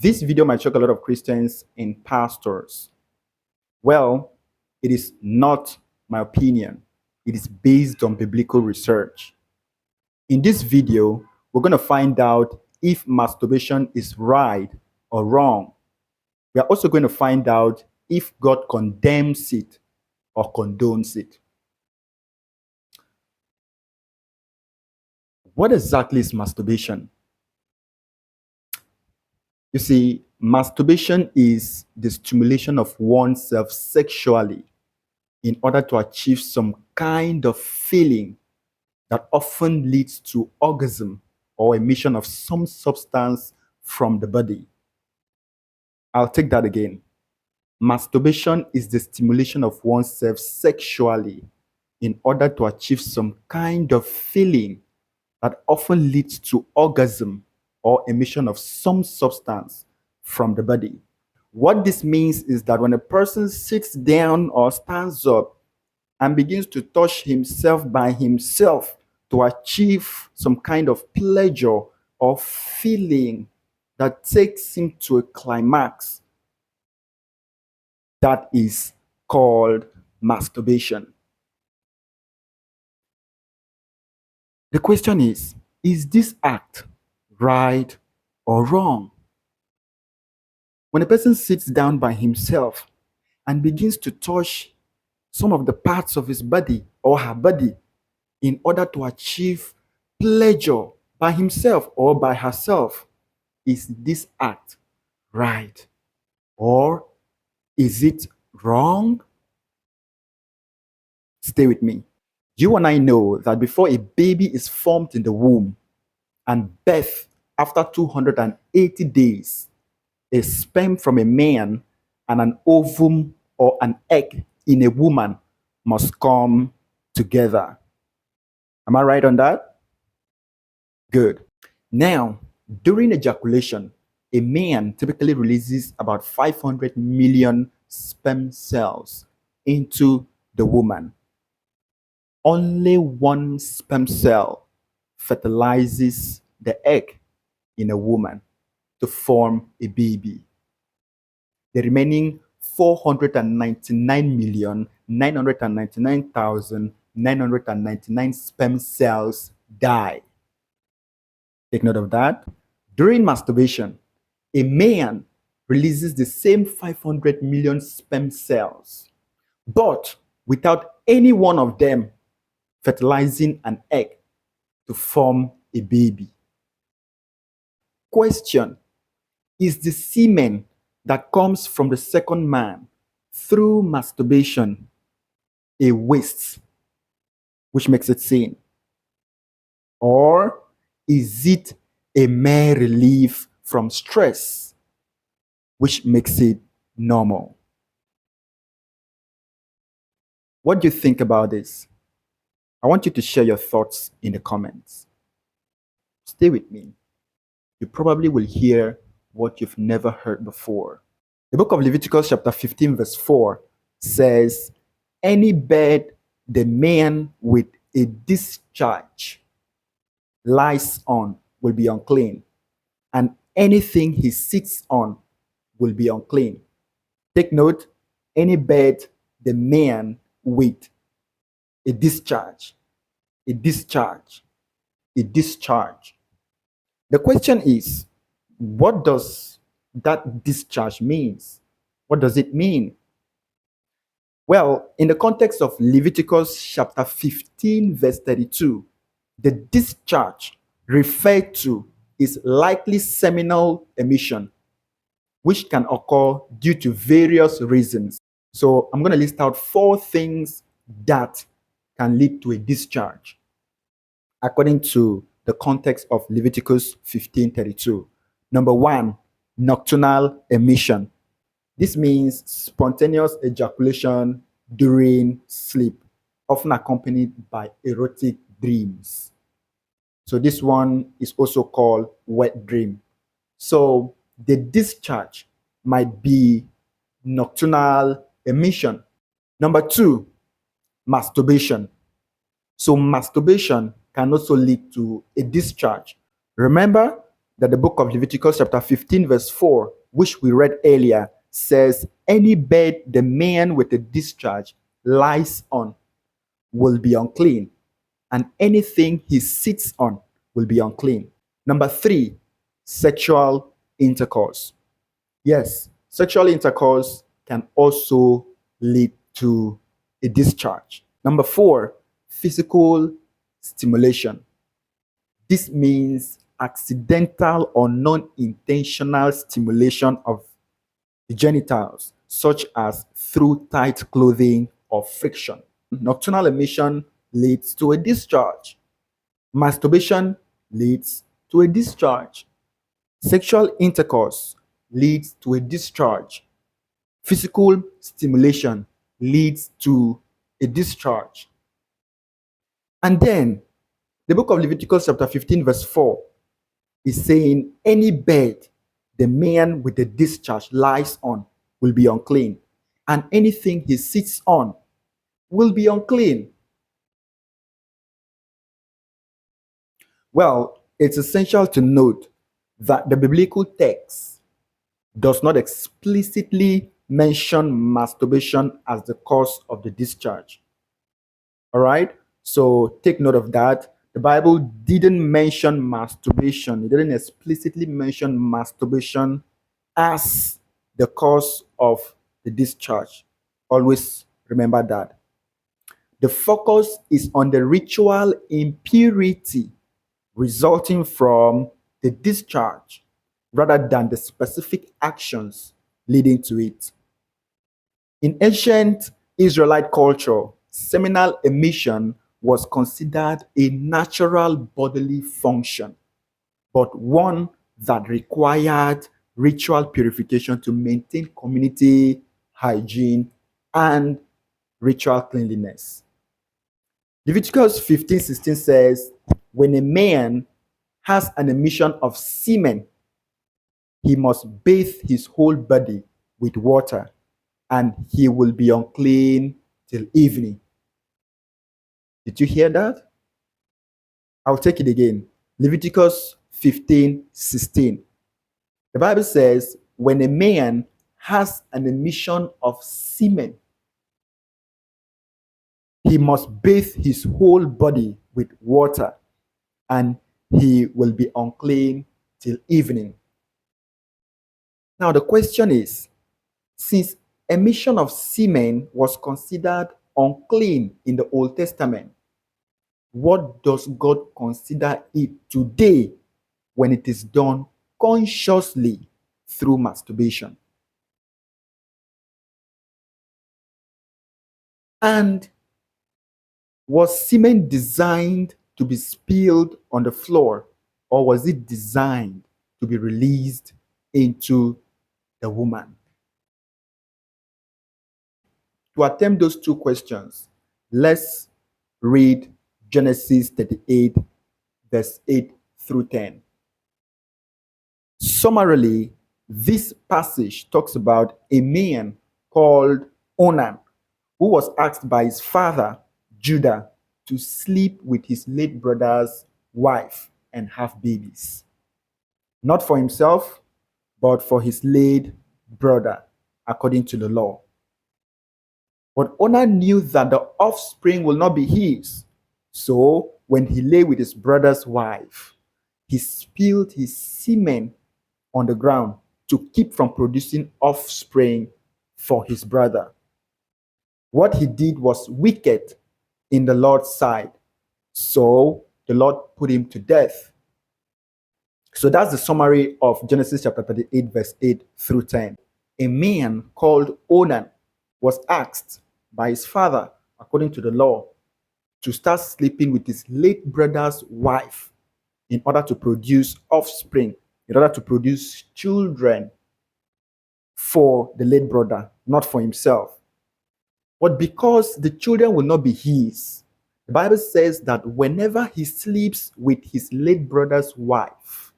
This video might shock a lot of Christians and pastors. Well, it is not my opinion. It is based on biblical research. In this video, we're going to find out if masturbation is right or wrong. We are also going to find out if God condemns it or condones it. What exactly is masturbation? You see, masturbation is the stimulation of oneself sexually in order to achieve some kind of feeling that often leads to orgasm or emission of some substance from the body. I'll take that again. Masturbation is the stimulation of oneself sexually in order to achieve some kind of feeling that often leads to orgasm or emission of some substance from the body. What this means is that when a person sits down or stands up and begins to touch himself by himself to achieve some kind of pleasure or feeling that takes him to a climax, that is called masturbation. The question is this act right or wrong? When a person sits down by himself and begins to touch some of the parts of his body or her body in order to achieve pleasure by himself or by herself, is this act right or is it wrong? Stay with me. You and I know that before a baby is formed in the womb and birth after 280 days, a sperm from a man and an ovum or an egg in a woman must come together. Am I right on that? Good. Now, during ejaculation, a man typically releases about 500 million sperm cells into the woman. Only one sperm cell fertilizes the egg in a woman to form a baby. The remaining 499,999,999 sperm cells die. Take note of that. During masturbation, a man releases the same 500 million sperm cells, but without any one of them fertilizing an egg to form a baby. Question: is the semen that comes from the second man through masturbation a waste, which makes it sin? Or is it a mere relief from stress, which makes it normal? What do you think about this? I want you to share your thoughts in the comments. Stay with me. You probably will hear what you've never heard before. The book of Leviticus chapter 15 verse 4 says, any bed the man with a discharge lies on will be unclean, and anything he sits on will be unclean. Take note, any bed the man with a discharge, a discharge, a discharge. The question is, what does that discharge means? What does it mean? Well, in the context of Leviticus chapter 15 verse 32, the discharge referred to is likely seminal emission, which can occur due to various reasons. So I'm going to list out 4 things that can lead to a discharge according to the context of Leviticus 15:32. Number 1, nocturnal emission. This means spontaneous ejaculation during sleep, often accompanied by erotic dreams. So this one is also called wet dream. So the discharge might be nocturnal emission. Number 2, masturbation. So masturbation can also lead to a discharge. Remember, that the book of Leviticus, chapter 15, verse 4, which we read earlier, says, any bed the man with a discharge lies on will be unclean, and anything he sits on will be unclean. Number three, sexual intercourse. Yes, sexual intercourse can also lead to a discharge. Number four, physical stimulation. This means accidental or non intentional stimulation of the genitals, such as through tight clothing or friction. Nocturnal emission leads to a discharge. Masturbation leads to a discharge. Sexual intercourse leads to a discharge. Physical stimulation leads to a discharge. And then the book of Leviticus, chapter 15, verse 4, is saying, any bed the man with the discharge lies on will be unclean, and anything he sits on will be unclean. Well, it's essential to note that the biblical text does not explicitly mention masturbation as the cause of the discharge. All right? So take note of that. The Bible didn't mention masturbation, it didn't explicitly mention masturbation as the cause of the discharge. Always remember that. The focus is on the ritual impurity resulting from the discharge rather than the specific actions leading to it. In ancient Israelite culture, seminal emission was considered a natural bodily function, but one that required ritual purification to maintain community hygiene and ritual cleanliness. Leviticus 15:16 says, when a man has an emission of semen, he must bathe his whole body with water, and he will be unclean till evening. Did you hear that? I'll take it again. Leviticus 15:16. The Bible says, when a man has an emission of semen, he must bathe his whole body with water, and he will be unclean till evening. Now, the question is, since emission of semen was considered unclean in the Old Testament, what does God consider it today when it is done consciously through masturbation? And was semen designed to be spilled on the floor, or was it designed to be released into the woman? To attempt those two questions, let's read Genesis 38, verse 8 through 10. Summarily, this passage talks about a man called Onan, who was asked by his father, Judah, to sleep with his late brother's wife and have babies. Not for himself, but for his late brother, according to the law. But Onan knew that the offspring will not be his. So when he lay with his brother's wife, he spilled his semen on the ground to keep from producing offspring for his brother. What he did was wicked in the Lord's sight. So the Lord put him to death. So that's the summary of Genesis chapter 38, verse 8 through 10. A man called Onan was asked by his father, according to the law, to start sleeping with his late brother's wife in order to produce offspring, in order to produce children for the late brother, not for himself. But because the children will not be his, the Bible says that whenever he sleeps with his late brother's wife,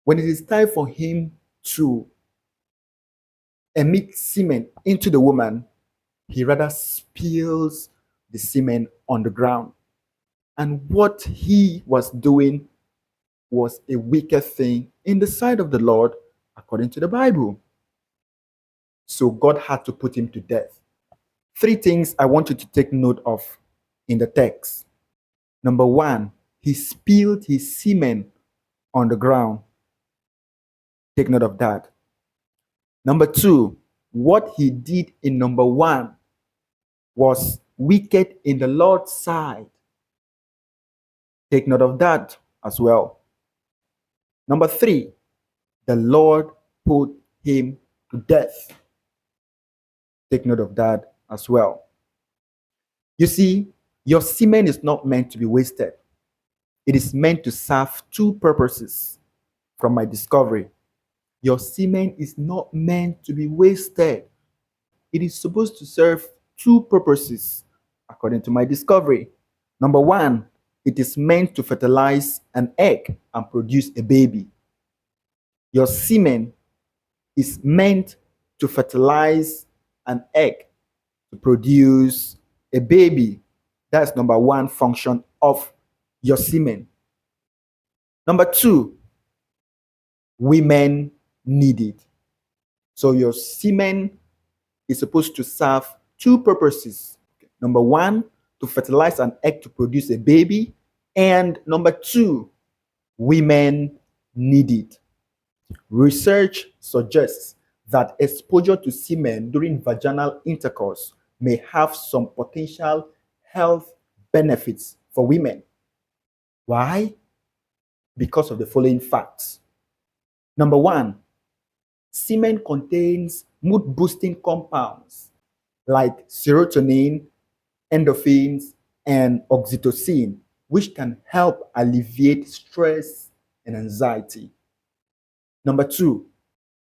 when it is time for him to emit semen into the woman, he rather spills the semen on the ground. And what he was doing was a wicked thing in the sight of the Lord, according to the Bible. So God had to put him to death. Three things I want you to take note of in the text. Number one, he spilled his semen on the ground. Take note of that. Number two, what he did in number one was wicked in the Lord's sight. Take note of that as well. Number three, the Lord put him to death. Take note of that as well. You see, your semen is not meant to be wasted. It is meant to serve two purposes. From my discovery, your semen is not meant to be wasted. It is supposed to serve two purposes, according to my discovery. Number one, it is meant to fertilize an egg and produce a baby. Your semen is meant to fertilize an egg to produce a baby. That's number one function of your semen. Number two, women need it. So your semen is supposed to serve two purposes. Number one, to fertilize an egg to produce a baby. And number two, women need it. Research suggests that exposure to semen during vaginal intercourse may have some potential health benefits for women. Why? Because of the following facts. Number one, semen contains mood boosting compounds like serotonin, endorphins, and oxytocin, which can help alleviate stress and anxiety. Number two,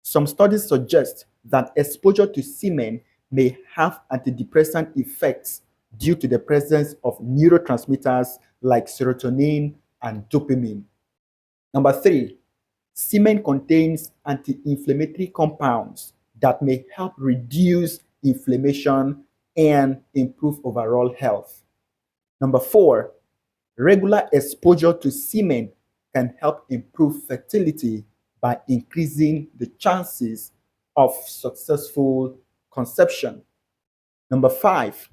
some studies suggest that exposure to semen may have antidepressant effects due to the presence of neurotransmitters like serotonin and dopamine. Number three, semen contains anti-inflammatory compounds that may help reduce inflammation and improve overall health. Number four, regular exposure to semen can help improve fertility by increasing the chances of successful conception. Number five,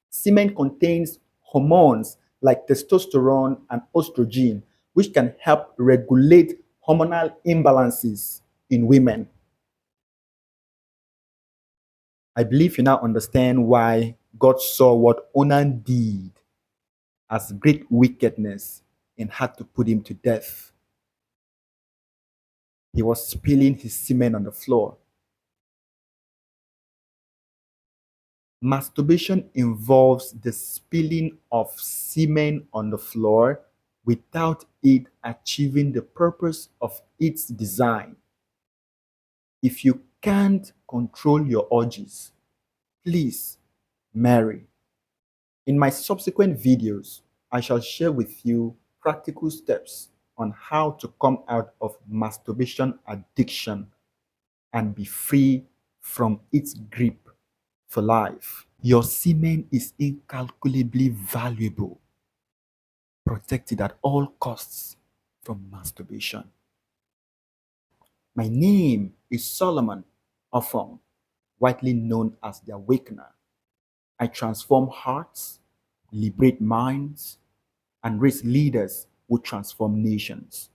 semen contains hormones like testosterone and estrogen, which can help regulate hormonal imbalances in women. I believe you now understand why God saw what Onan did as great wickedness and had to put him to death. He was spilling his semen on the floor. Masturbation involves the spilling of semen on the floor without it achieving the purpose of its design. If you can't control your urges, please marry. In my subsequent videos, I shall share with you practical steps on how to come out of masturbation addiction and be free from its grip for life. Your semen is incalculably valuable. Protect it at all costs from masturbation. My name is Solomon Ofong, widely known as the Awakener. I transform hearts, liberate minds, and raise leaders who transform nations.